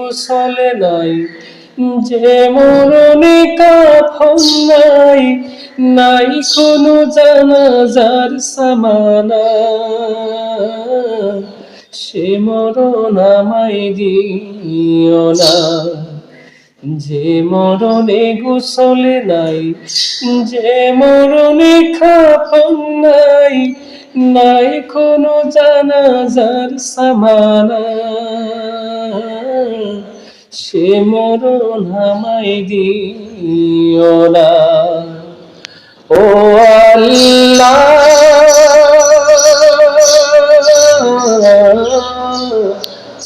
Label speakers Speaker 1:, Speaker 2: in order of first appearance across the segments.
Speaker 1: গোসলে নাই, যে মরণে কাফন নাই, নাই কোনো জানাজার সামানা, সে মরণ আমায় দিও না। যে মরণে গোসলে নাই, যে মরণে কাফন নাই, নাই কোনো জানাজার সামানা, সে মরণ আমায় দিও না। ও আল্লাহ,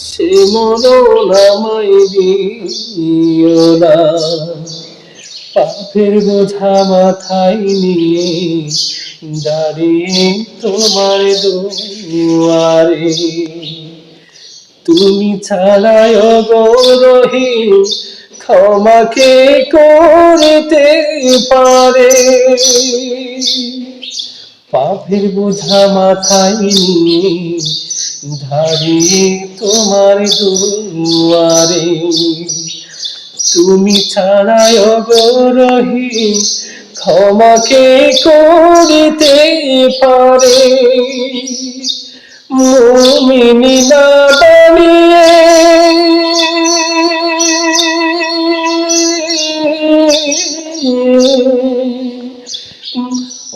Speaker 1: সে মরণ আমায় দিও না। পাপের বোঝা মাথায় নিয়ে দাঁড়িয়ে তোমার দুয়ারে, তুমি ছাড়াই গো রহিম ক্ষমাকে করতে পারে। পাপের বোঝা মাথায় নিয়ে দাঁড়িয়ে তোমার দুয়ারে, তুমি ছাড়াই গো রহিম ক্ষমাকে করিতে পারে। মুমিনি না বানিয়ে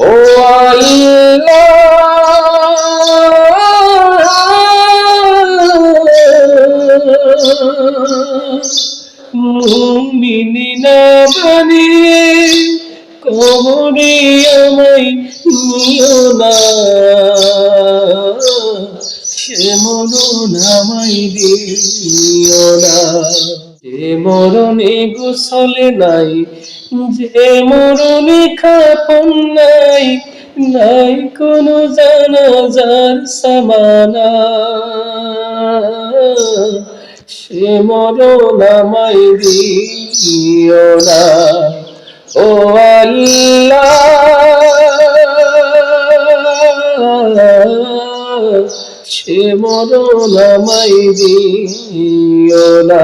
Speaker 1: ও আল্লাহ, মুমিনি না বানিয়ে কবরে আমায় নিও না, সে মরণ আমায় দিও না। যে মরণে গোসলে নাই, যে মরণে কাফন নাই, নাই কোনো জানাজার সামানা, সে মরণ আমায় দিও না। ও আল্লাহ, সে মরণ আমায় দিও না।